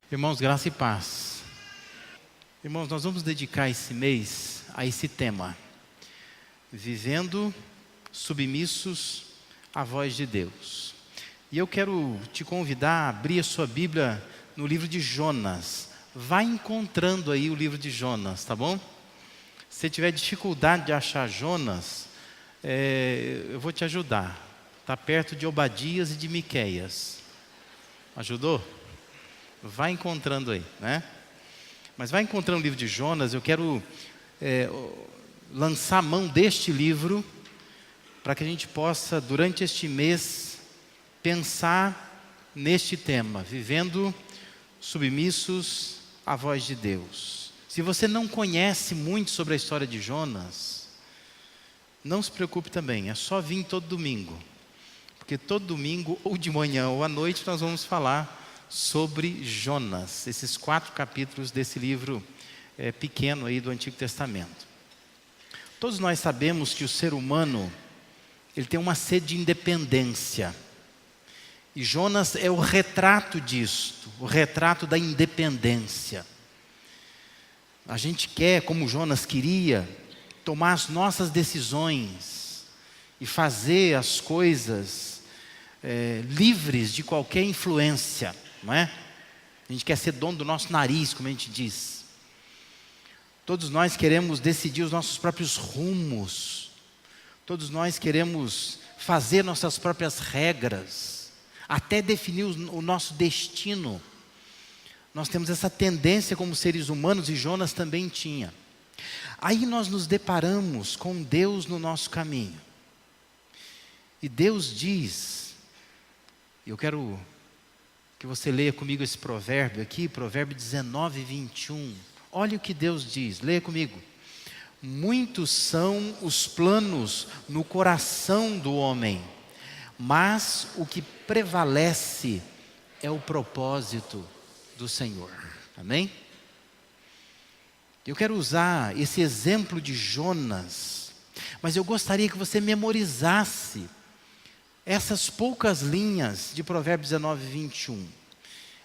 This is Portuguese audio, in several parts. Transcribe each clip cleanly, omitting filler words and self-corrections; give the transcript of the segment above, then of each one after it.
Irmãos, graça e paz. Irmãos, nós vamos dedicar esse mês a esse tema: vivendo submissos à voz de Deus. E eu quero te convidar a abrir a sua Bíblia no livro de Jonas. Vai encontrando aí o livro de Jonas, tá bom? Se você tiver dificuldade de achar Jonas, eu vou te ajudar. Está perto de Obadias e de Miqueias. Ajudou? Vai encontrando aí, né? Mas vai encontrando o livro de Jonas. Eu quero lançar a mão deste livro para que a gente possa, durante este mês, pensar neste tema: vivendo submissos à voz de Deus. Se você não conhece muito sobre a história de Jonas, não se preocupe também, é só vir todo domingo. Porque todo domingo, ou de manhã ou à noite, nós vamos falar sobre Jonas, esses 4 capítulos desse livro pequeno aí do Antigo Testamento. Todos nós sabemos que o ser humano, ele tem uma sede de independência. E Jonas é o retrato disto, o retrato da independência. A gente quer, como Jonas queria, tomar as nossas decisões e fazer as coisas livres de qualquer influência. Não é? A gente quer ser dono do nosso nariz, como a gente diz. Todos nós queremos decidir os nossos próprios rumos. Todos nós queremos fazer nossas próprias regras, até definir o nosso destino. Nós temos essa tendência como seres humanos, e Jonas também tinha. Aí nós nos deparamos com Deus no nosso caminho. E Deus diz, eu quero que você leia comigo esse provérbio aqui, provérbio 19, 21. Olha o que Deus diz, leia comigo. Muitos são os planos no coração do homem, mas o que prevalece é o propósito do Senhor. Amém? Eu quero usar esse exemplo de Jonas, mas eu gostaria que você memorizasse essas poucas linhas de Provérbios 19, 21.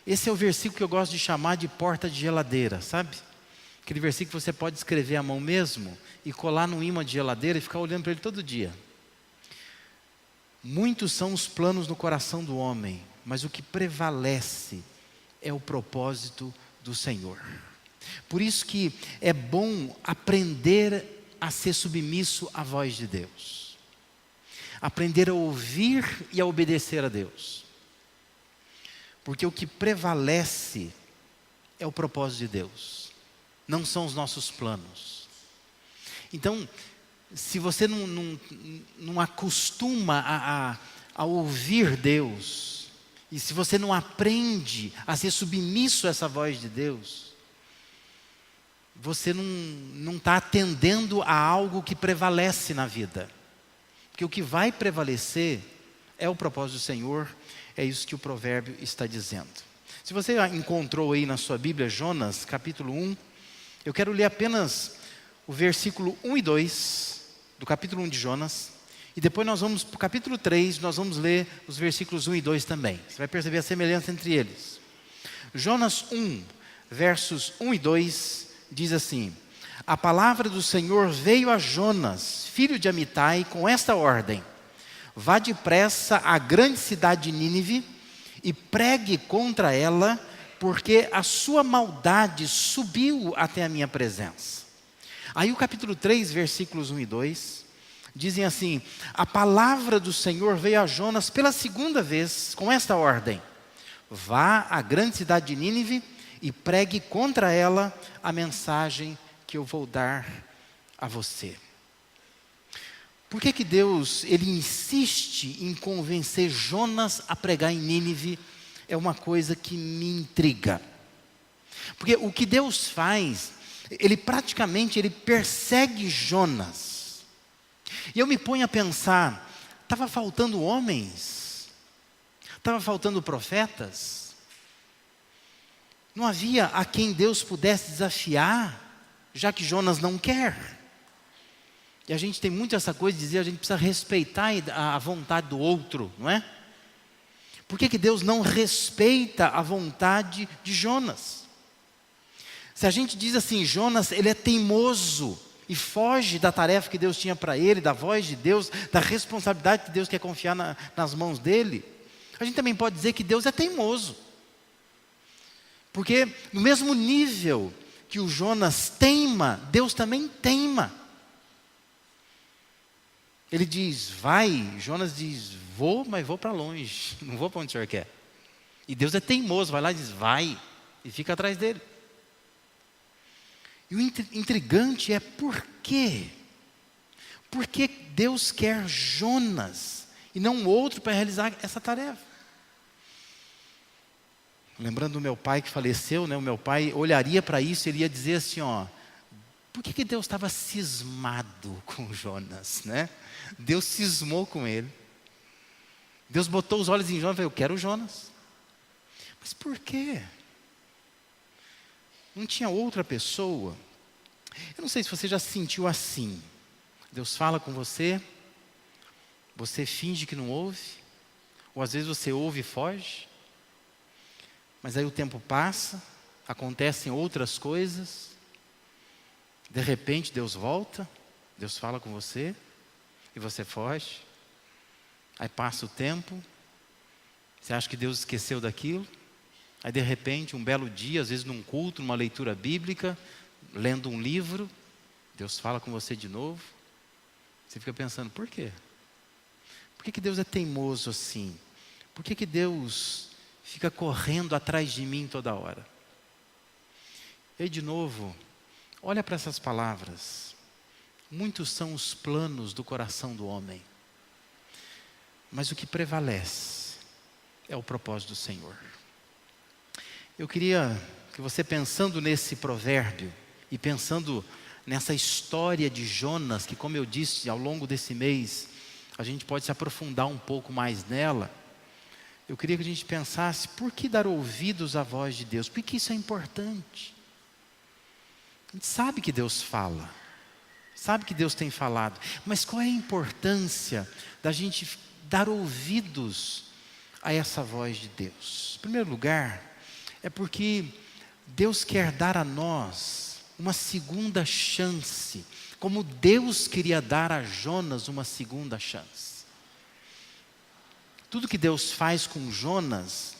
Esse é o versículo que eu gosto de chamar de porta de geladeira, sabe? Aquele versículo que você pode escrever à mão mesmo e colar num ímã de geladeira e ficar olhando para ele todo dia. Muitos são os planos no coração do homem, mas o que prevalece é o propósito do Senhor. Por isso que é bom aprender a ser submisso à voz de Deus. Aprender a ouvir e a obedecer a Deus. Porque o que prevalece é o propósito de Deus. Não são os nossos planos. Então, se você não acostuma a ouvir Deus, e se você não aprende a ser submisso a essa voz de Deus, você não está atendendo a algo que prevalece na vida. Porque o que vai prevalecer é o propósito do Senhor, é isso que o provérbio está dizendo. Se você encontrou aí na sua Bíblia Jonas, capítulo 1, eu quero ler apenas o versículo 1 e 2 do capítulo 1 de Jonas, e depois nós vamos para o capítulo 3, nós vamos ler os versículos 1 e 2 também. Você vai perceber a semelhança entre eles. Jonas 1, versos 1 e 2, diz assim: a palavra do Senhor veio a Jonas, filho de Amitai, com esta ordem: vá depressa à grande cidade de Nínive e pregue contra ela, porque a sua maldade subiu até a minha presença. Aí o capítulo 3, versículos 1 e 2, dizem assim: a palavra do Senhor veio a Jonas pela segunda vez, com esta ordem: vá à grande cidade de Nínive e pregue contra ela a mensagem que eu vou dar a você. Por que Deus ele insiste em convencer Jonas a pregar em Nínive? É uma coisa que me intriga. Porque o que Deus faz, ele praticamente persegue Jonas. E eu me ponho a pensar, estava faltando homens? Estava faltando profetas? Não havia a quem Deus pudesse desafiar, já que Jonas não quer? E a gente tem muito essa coisa de dizer, a gente precisa respeitar a vontade do outro, não é? Por que Deus não respeita a vontade de Jonas? Se a gente diz assim, Jonas, ele é teimoso e foge da tarefa que Deus tinha para ele, da voz de Deus, da responsabilidade que Deus quer confiar nas mãos dele, a gente também pode dizer que Deus é teimoso. Porque no mesmo nível que o Jonas teima, Deus também teima. Ele diz, vai, Jonas diz, vou, mas vou para longe, não vou para onde o senhor quer. E Deus é teimoso, vai lá e diz, vai, e fica atrás dele. E o intrigante é por quê? Por que Deus quer Jonas e não outro para realizar essa tarefa? Lembrando do meu pai que faleceu, né? O meu pai olharia para isso e ele ia dizer assim, ó, por que Deus estava cismado com Jonas, né? Deus cismou com ele. Deus botou os olhos em Jonas e falou, eu quero Jonas. Mas por quê? Não tinha outra pessoa? Eu não sei se você já se sentiu assim. Deus fala com você, você finge que não ouve, ou às vezes você ouve e foge. Mas aí o tempo passa, acontecem outras coisas, de repente Deus volta, Deus fala com você, e você foge. Aí passa o tempo, você acha que Deus esqueceu daquilo, aí de repente, um belo dia, às vezes num culto, numa leitura bíblica, lendo um livro, Deus fala com você de novo, você fica pensando, por quê? Por que Deus é teimoso assim? Por que Deus fica correndo atrás de mim toda hora? E aí de novo, olha para essas palavras. Muitos são os planos do coração do homem, mas o que prevalece é o propósito do Senhor. Eu queria que você, pensando nesse provérbio e pensando nessa história de Jonas, que como eu disse, ao longo desse mês, a gente pode se aprofundar um pouco mais nela. Eu queria que a gente pensasse, por que dar ouvidos à voz de Deus? Por que isso é importante? A gente sabe que Deus fala, sabe que Deus tem falado, mas qual é a importância da gente dar ouvidos a essa voz de Deus? Em primeiro lugar, é porque Deus quer dar a nós uma segunda chance, como Deus queria dar a Jonas uma segunda chance. Tudo que Deus faz com Jonas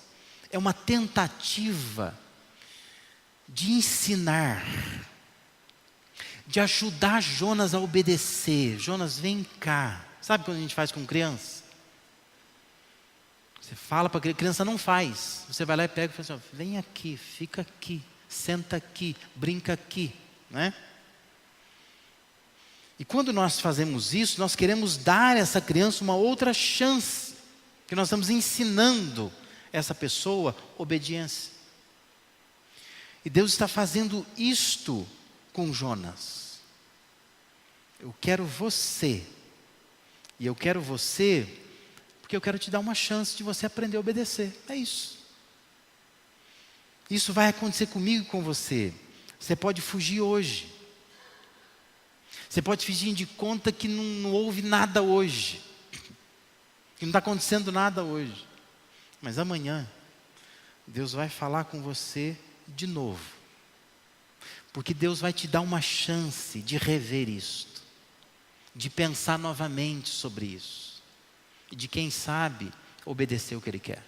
é uma tentativa de ensinar, de ajudar Jonas a obedecer. Jonas, vem cá. Sabe quando a gente faz com criança? Você fala para a criança, não faz. Você vai lá e pega e fala assim, vem aqui, fica aqui, senta aqui, brinca aqui, né? E quando nós fazemos isso, nós queremos dar a essa criança uma outra chance, que nós estamos ensinando essa pessoa obediência. E Deus está fazendo isto com Jonas. Eu quero você, e eu quero você, porque eu quero te dar uma chance de você aprender a obedecer. É isso. Isso vai acontecer comigo e com você. Você pode fugir hoje. Você pode fingir de conta que não houve nada hoje, que não está acontecendo nada hoje. Mas amanhã, Deus vai falar com você de novo. Porque Deus vai te dar uma chance de rever isto, de pensar novamente sobre isso, e de quem sabe obedecer o que Ele quer.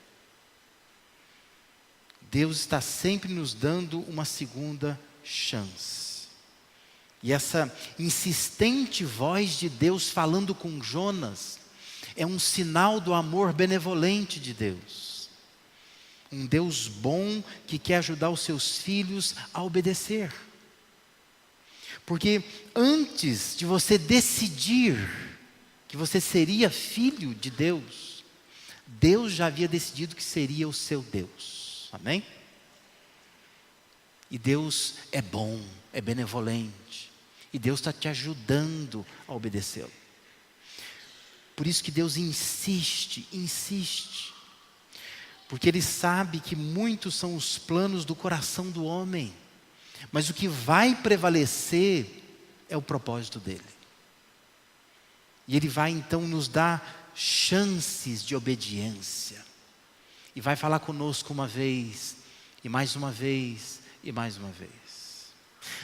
Deus está sempre nos dando uma segunda chance. E essa insistente voz de Deus falando com Jonas é um sinal do amor benevolente de Deus. Um Deus bom que quer ajudar os seus filhos a obedecer. Porque antes de você decidir que você seria filho de Deus, Deus já havia decidido que seria o seu Deus. Amém? E Deus é bom, é benevolente. E Deus está te ajudando a obedecê-lo. Por isso que Deus insiste. Porque Ele sabe que muitos são os planos do coração do homem. Mas o que vai prevalecer é o propósito dEle. E Ele vai então nos dar chances de obediência. E vai falar conosco uma vez, e mais uma vez, e mais uma vez.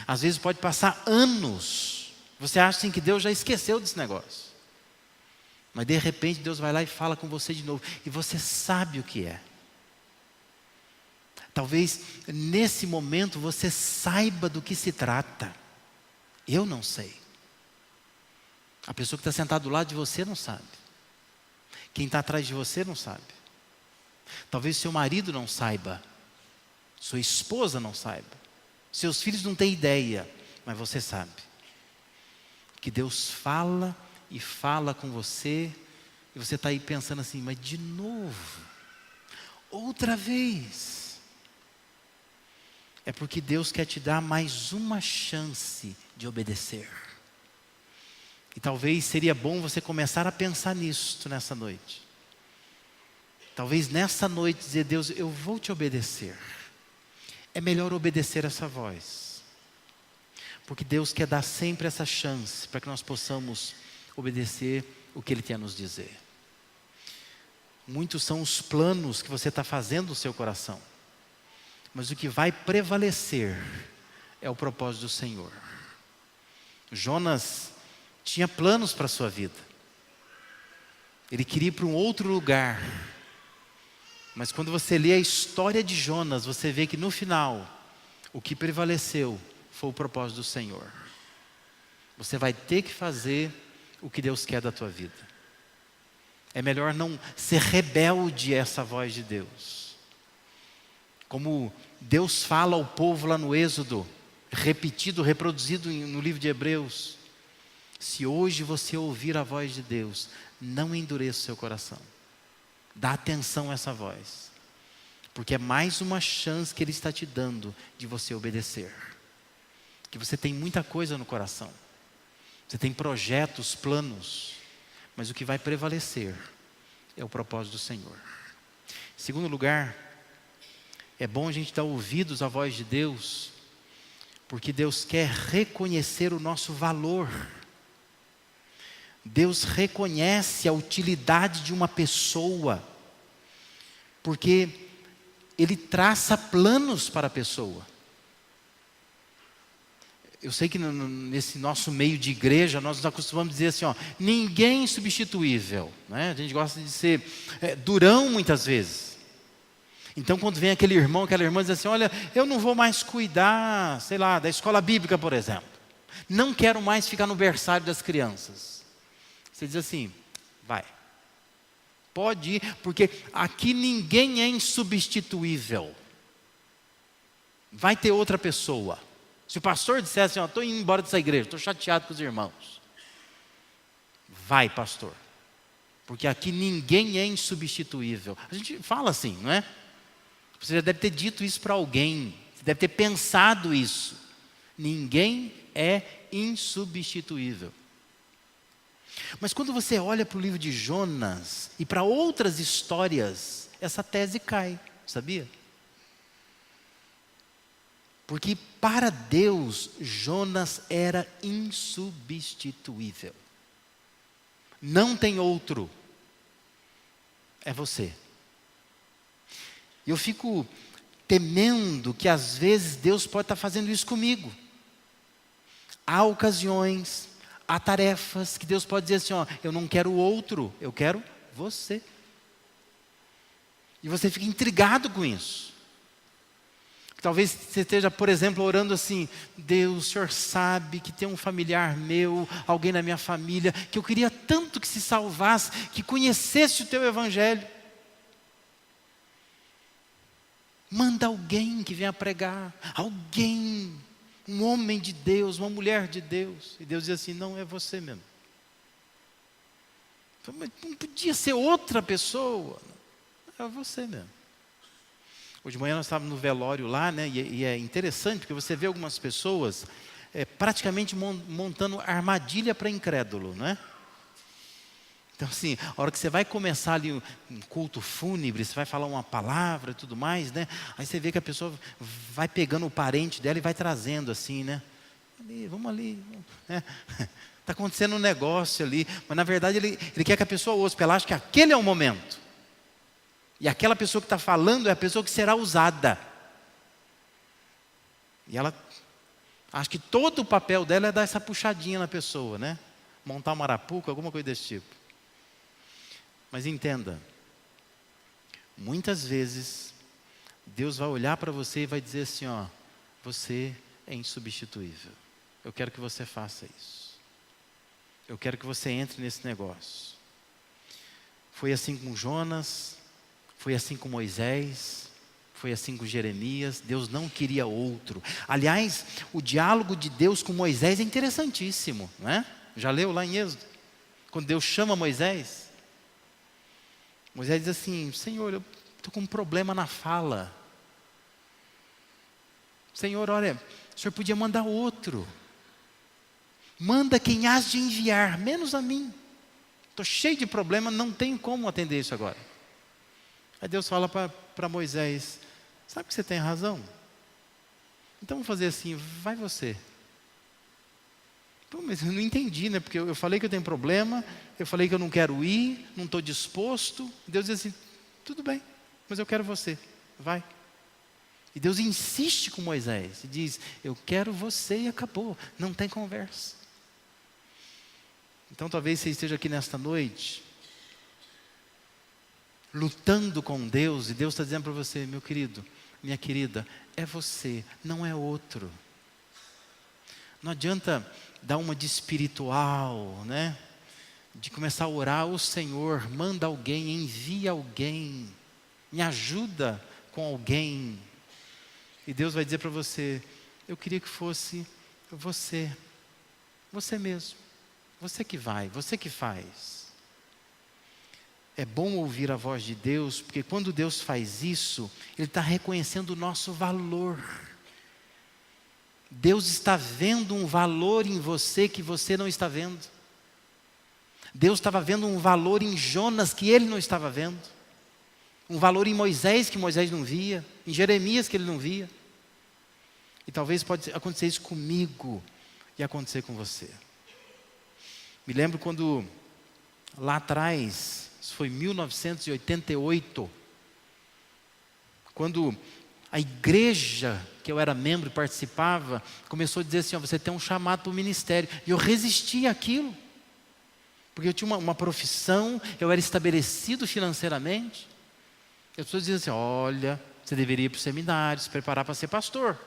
Às vezes pode passar anos. Você acha assim que Deus já esqueceu desse negócio. Mas de repente Deus vai lá e fala com você de novo. E você sabe o que é. Talvez nesse momento você saiba do que se trata. Eu não sei. A pessoa que está sentada do lado de você não sabe. Quem está atrás de você não sabe. Talvez seu marido não saiba. Sua esposa não saiba. Seus filhos não têm ideia. Mas você sabe. Que Deus fala e fala com você. E você está aí pensando assim, mas de novo? Outra vez? É porque Deus quer te dar mais uma chance de obedecer. E talvez seria bom você começar a pensar nisso nessa noite. Talvez nessa noite dizer, Deus, eu vou te obedecer. É melhor obedecer essa voz. Porque Deus quer dar sempre essa chance para que nós possamos obedecer o que Ele tem a nos dizer. Muitos são os planos que você está fazendo no seu coração. Mas o que vai prevalecer é o propósito do Senhor. Jonas tinha planos para a sua vida. Ele queria ir para um outro lugar. Mas quando você lê a história de Jonas, você vê que no final, o que prevaleceu foi o propósito do Senhor. Você vai ter que fazer o que Deus quer da tua vida. É melhor não ser rebelde a essa voz de Deus. Como Deus fala ao povo lá no Êxodo, repetido, reproduzido no livro de Hebreus. Se hoje você ouvir a voz de Deus, não endureça o seu coração. Dá atenção a essa voz. Porque é mais uma chance que Ele está te dando de você obedecer. Que você tem muita coisa no coração. Você tem projetos, planos. Mas o que vai prevalecer é o propósito do Senhor. Em segundo lugar, é bom a gente dar ouvidos à voz de Deus, porque Deus quer reconhecer o nosso valor. Deus reconhece a utilidade de uma pessoa, porque Ele traça planos para a pessoa. Eu sei que nesse nosso meio de igreja, nós nos acostumamos a dizer assim, ninguém substituível. Né? A gente gosta de ser durão muitas vezes. Então quando vem aquele irmão, aquela irmã diz assim, olha, eu não vou mais cuidar, sei lá, da escola bíblica, por exemplo. Não quero mais ficar no berçário das crianças. Você diz assim, vai. Pode ir, porque aqui ninguém é insubstituível. Vai ter outra pessoa. Se o pastor dissesse assim, estou indo embora dessa igreja, estou chateado com os irmãos. Vai, pastor. Porque aqui ninguém é insubstituível. A gente fala assim, não é? Você já deve ter dito isso para alguém. Você deve ter pensado isso. Ninguém é insubstituível. Mas quando você olha para o livro de Jonas e para outras histórias, essa tese cai, sabia? Porque para Deus, Jonas era insubstituível. Não tem outro. É você. Eu fico temendo que às vezes Deus pode estar fazendo isso comigo. Há ocasiões, há tarefas que Deus pode dizer assim, eu não quero o outro, eu quero você. E você fica intrigado com isso. Talvez você esteja, por exemplo, orando assim, Deus, o Senhor sabe que tem um familiar meu, alguém na minha família, que eu queria tanto que se salvasse, que conhecesse o teu evangelho. Manda alguém que venha pregar, alguém, um homem de Deus, uma mulher de Deus. E Deus diz assim, não, é você mesmo. Mas não podia ser outra pessoa. É você mesmo. Hoje de manhã nós estávamos no velório lá, né? E é interessante, porque você vê algumas pessoas praticamente montando armadilha para incrédulo, não é? Então, assim, a hora que você vai começar ali um culto fúnebre, você vai falar uma palavra e tudo mais, né? Aí você vê que a pessoa vai pegando o parente dela e vai trazendo assim, né? Vamos ali. Né? Está acontecendo um negócio ali, mas na verdade ele quer que a pessoa ouça, porque ela acha que aquele é o momento. E aquela pessoa que está falando é a pessoa que será usada. E ela acha que todo o papel dela é dar essa puxadinha na pessoa, né? Montar uma arapuca, alguma coisa desse tipo. Mas entenda, muitas vezes Deus vai olhar para você e vai dizer assim, ó, você é insubstituível. Eu quero que você faça isso. Eu quero que você entre nesse negócio. Foi assim com Jonas, foi assim com Moisés, foi assim com Jeremias. Deus não queria outro. Aliás, o diálogo de Deus com Moisés é interessantíssimo, não é? Já leu lá em Êxodo? Quando Deus chama Moisés, Moisés diz assim, Senhor, eu estou com um problema na fala. Senhor, olha, o Senhor podia mandar outro. Manda quem hás de enviar, menos a mim. Estou cheio de problema, não tenho como atender isso agora. Aí Deus fala para Moisés, sabe que você tem razão? Então vamos fazer assim, vai você. Pô, mas eu não entendi, né? Porque eu falei que eu tenho problema, eu falei que eu não quero ir, não estou disposto. Deus diz assim, tudo bem, mas eu quero você, vai. E Deus insiste com Moisés e diz, eu quero você e acabou, não tem conversa. Então talvez você esteja aqui nesta noite, lutando com Deus, e Deus está dizendo para você, meu querido, minha querida, é você, não é outro. Não adianta dar uma de espiritual, né? De começar a orar, o Senhor, manda alguém, envia alguém, me ajuda com alguém. E Deus vai dizer para você, eu queria que fosse você mesmo, você que vai, você que faz. É bom ouvir a voz de Deus, porque quando Deus faz isso, Ele está reconhecendo o nosso valor. Deus está vendo um valor em você que você não está vendo. Deus estava vendo um valor em Jonas que ele não estava vendo. Um valor em Moisés que Moisés não via. Em Jeremias que ele não via. E talvez pode acontecer isso comigo e acontecer com você. Me lembro quando lá atrás, isso foi 1988, quando a igreja que eu era membro e participava, começou a dizer assim, ó, você tem um chamado para o ministério. E eu resisti àquilo. Porque eu tinha uma profissão, eu era estabelecido financeiramente. E as pessoas diziam assim, olha, você deveria ir para o seminário, se preparar para ser pastor.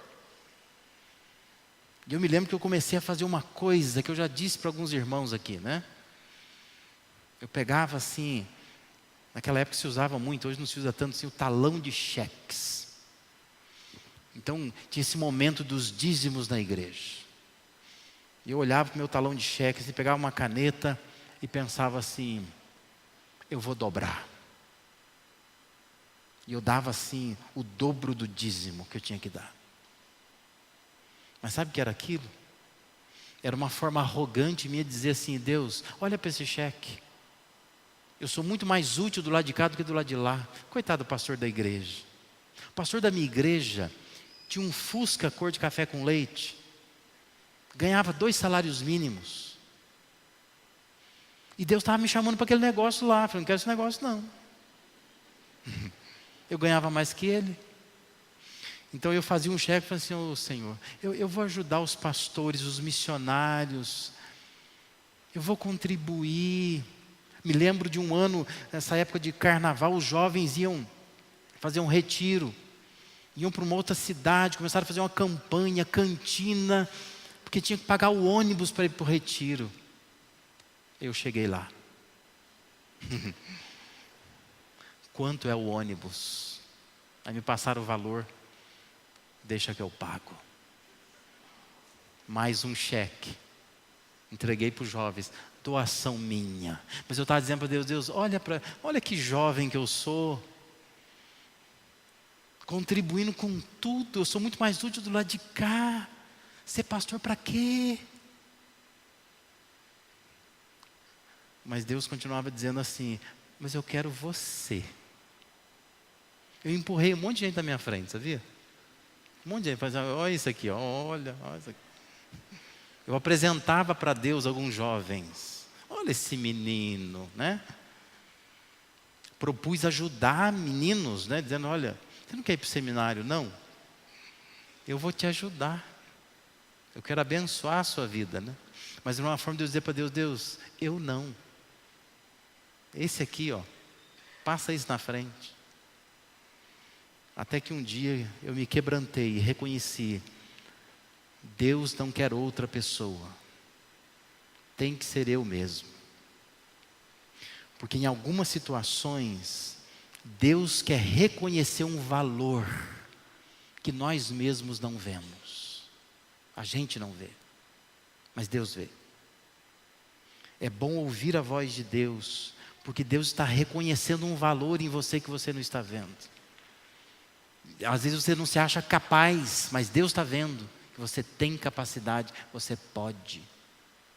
E eu me lembro que eu comecei a fazer uma coisa que eu já disse para alguns irmãos aqui, né? Eu pegava assim, naquela época se usava muito, hoje não se usa tanto assim, o talão de cheques. Então, tinha esse momento dos dízimos na igreja. E eu olhava para o meu talão de cheques e pegava uma caneta e pensava assim, eu vou dobrar. E eu dava assim, o dobro do dízimo que eu tinha que dar. Mas sabe o que era aquilo? Era uma forma arrogante minha de dizer assim, Deus, olha para esse cheque. Eu sou muito mais útil do lado de cá do que do lado de lá. Coitado do pastor da igreja. O pastor da minha igreja tinha um Fusca cor de café com leite, ganhava 2 salários mínimos, e Deus estava me chamando para aquele negócio lá, eu falei, não quero esse negócio não, eu ganhava mais que ele, então eu fazia um cheque e falei assim, ô Senhor, eu vou ajudar os pastores, os missionários, eu vou contribuir. Me lembro de um ano, nessa época de carnaval, os jovens iam fazer um retiro, iam para uma outra cidade, começaram a fazer uma campanha, cantina, porque tinha que pagar o ônibus para ir para o retiro. Eu cheguei lá. Quanto é o ônibus? Aí me passaram o valor, deixa que eu pago. Mais um cheque, entreguei para os jovens, doação minha. Mas eu estava dizendo para Deus, Deus, olha que jovem que eu sou, contribuindo com tudo, eu sou muito mais útil do lado de cá. Ser pastor para quê? Mas Deus continuava dizendo assim, mas eu quero você. Eu empurrei um monte de gente na minha frente, sabia? Um monte de gente fazia, olha isso aqui, olha isso aqui. Eu apresentava para Deus alguns jovens. Olha esse menino, né? Propus ajudar meninos, né? Dizendo, olha, você não quer ir para o seminário, não? Eu vou te ajudar. Eu quero abençoar a sua vida, né? Mas de uma forma de eu dizer para Deus, Deus, eu não. Esse aqui, passa isso na frente. Até que um dia eu me quebrantei e reconheci, Deus não quer outra pessoa. Tem que ser eu mesmo. Porque em algumas situações, Deus quer reconhecer um valor que nós mesmos não vemos. A gente não vê, mas Deus vê. É bom ouvir a voz de Deus, porque Deus está reconhecendo um valor em você que você não está vendo. Às vezes você não se acha capaz, mas Deus está vendo que você tem capacidade, você pode.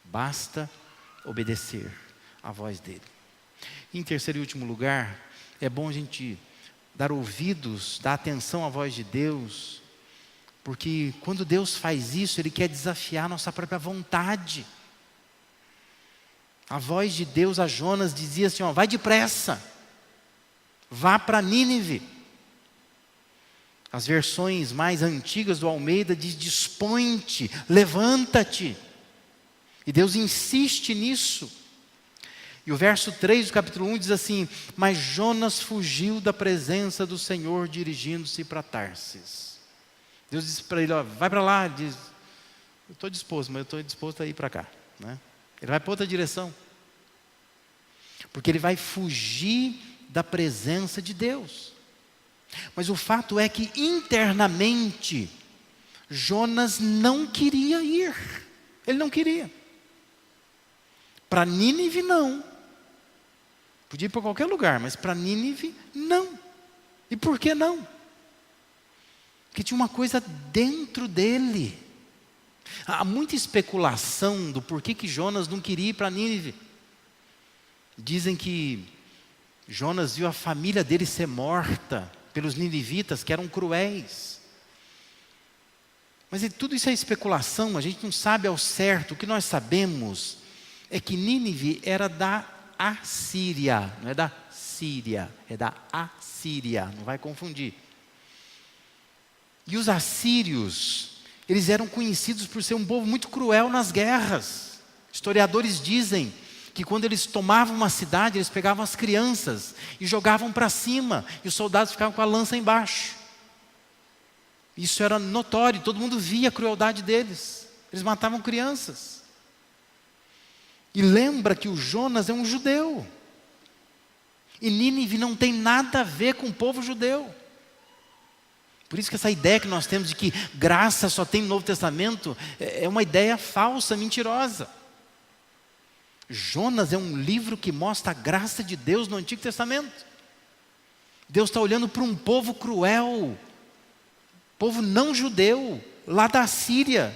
Basta obedecer à voz dele. Em terceiro e último lugar, é bom a gente dar ouvidos, dar atenção à voz de Deus, porque quando Deus faz isso, Ele quer desafiar a nossa própria vontade. A voz de Deus a Jonas dizia assim, vai depressa, vá para Nínive. As versões mais antigas do Almeida diz, dispõe-te, levanta-te. E Deus insiste nisso. E o verso 3 do capítulo 1 diz assim, mas Jonas fugiu da presença do Senhor, dirigindo-se para Tarsis. Deus disse para ele, vai para lá. Ele diz, eu estou disposto, mas eu estou disposto a ir para cá, né? Ele vai para outra direção. Porque ele vai fugir da presença de Deus. Mas o fato é que internamente, Jonas não queria ir. Ele não queria. Para Nínive, não. Podia ir para qualquer lugar, mas para Nínive, não. E por que não? Porque tinha uma coisa dentro dele. Há muita especulação do porquê que Jonas não queria ir para Nínive. Dizem que Jonas viu a família dele ser morta pelos ninivitas, que eram cruéis. Mas tudo isso é especulação, a gente não sabe ao certo. O que nós sabemos é que Nínive era da Assíria, não é da Síria, é da Assíria, não vai confundir. E os assírios, eles eram conhecidos por ser um povo muito cruel nas guerras. Historiadores dizem que quando eles tomavam uma cidade, eles pegavam as crianças e jogavam para cima, e os soldados ficavam com a lança embaixo. Isso era notório, todo mundo via a crueldade deles. Eles matavam crianças. E lembra que o Jonas é um judeu. E Nínive não tem nada a ver com o povo judeu. Por isso que essa ideia que nós temos de que graça só tem no Novo Testamento é uma ideia falsa, mentirosa. Jonas é um livro que mostra a graça de Deus no Antigo Testamento. Deus está olhando para um povo cruel, povo não judeu, lá da Síria.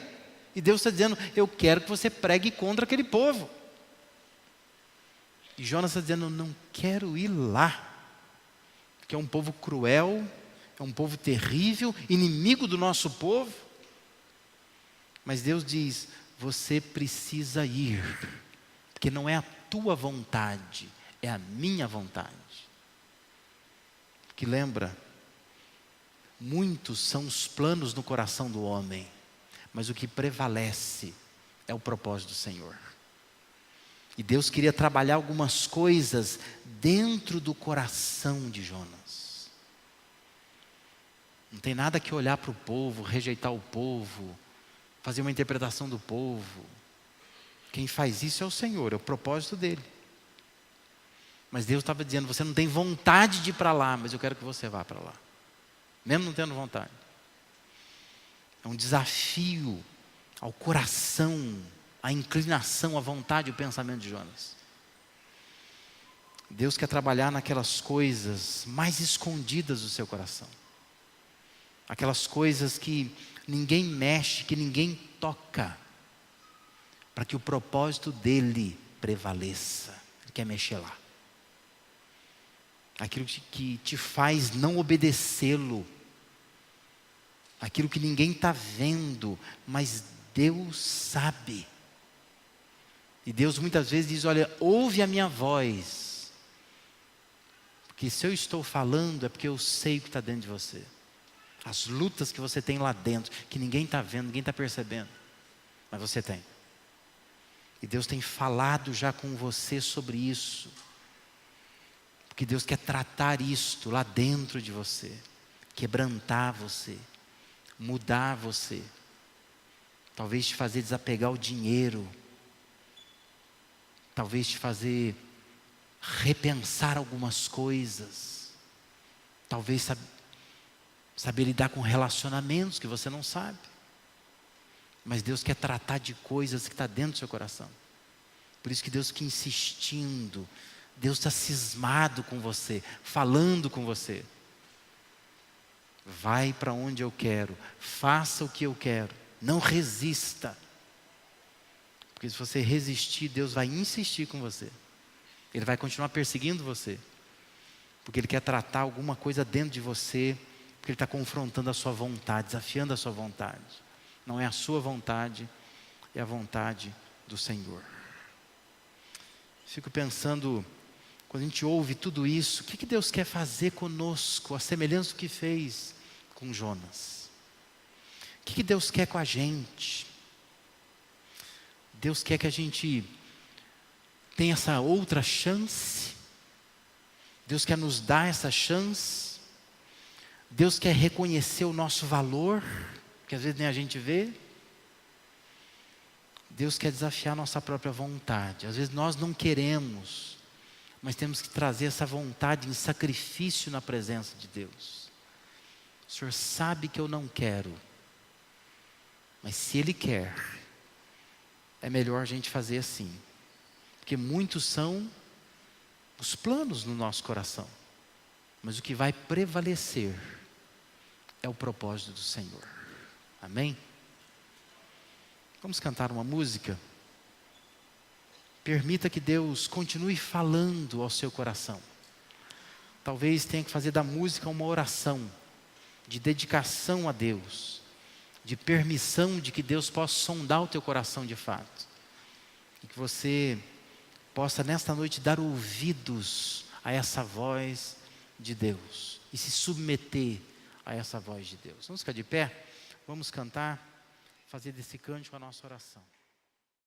E Deus está dizendo, eu quero que você pregue contra aquele povo. E Jonas está dizendo, não quero ir lá, porque é um povo cruel, é um povo terrível, inimigo do nosso povo. Mas Deus diz, você precisa ir, porque não é a tua vontade, é a minha vontade. Que lembra, muitos são os planos no coração do homem, mas o que prevalece é o propósito do Senhor. E Deus queria trabalhar algumas coisas dentro do coração de Jonas. Não tem nada que olhar para o povo, rejeitar o povo, fazer uma interpretação do povo. Quem faz isso é o Senhor, é o propósito dele. Mas Deus estava dizendo, você não tem vontade de ir para lá, mas eu quero que você vá para lá. Mesmo não tendo vontade. É um desafio ao coração a inclinação, a vontade, o pensamento de Jonas. Deus quer trabalhar naquelas coisas mais escondidas do seu coração. Aquelas coisas que ninguém mexe, que ninguém toca, para que o propósito dele prevaleça. Ele quer mexer lá. Aquilo que te faz não obedecê-lo. Aquilo que ninguém está vendo, mas Deus sabe. E Deus muitas vezes diz: olha, ouve a minha voz. Porque se eu estou falando é porque eu sei o que está dentro de você. As lutas que você tem lá dentro, que ninguém está vendo, ninguém está percebendo. Mas você tem. E Deus tem falado já com você sobre isso. Porque Deus quer tratar isto lá dentro de você. Quebrantar você. Mudar você. Talvez te fazer desapegar o dinheiro. Talvez te fazer repensar algumas coisas. Talvez saber lidar com relacionamentos que você não sabe. Mas Deus quer tratar de coisas que estão dentro do seu coração. Por isso que Deus fica insistindo. Deus está cismado com você, falando com você. Vai para onde eu quero, faça o que eu quero, não resista. Porque se você resistir, Deus vai insistir com você. Ele vai continuar perseguindo você. Porque Ele quer tratar alguma coisa dentro de você, porque Ele está confrontando a sua vontade, desafiando a sua vontade. Não é a sua vontade, é a vontade do Senhor. Fico pensando, quando a gente ouve tudo isso, o que Deus quer fazer conosco, a semelhança do que fez com Jonas? O que Deus quer com a gente? Deus quer que a gente tenha essa outra chance. Deus quer nos dar essa chance. Deus quer reconhecer o nosso valor, que às vezes nem a gente vê. Deus quer desafiar a nossa própria vontade. Às vezes nós não queremos, mas temos que trazer essa vontade em sacrifício na presença de Deus. O Senhor sabe que eu não quero, mas se Ele quer, é melhor a gente fazer assim. Porque muitos são os planos no nosso coração, mas o que vai prevalecer é o propósito do Senhor. Amém? Vamos cantar uma música? Permita que Deus continue falando ao seu coração. Talvez tenha que fazer da música uma oração de dedicação a Deus, de permissão de que Deus possa sondar o teu coração de fato. E que você possa nesta noite dar ouvidos a essa voz de Deus e se submeter a essa voz de Deus. Vamos ficar de pé? Vamos cantar, fazer desse cântico a nossa oração.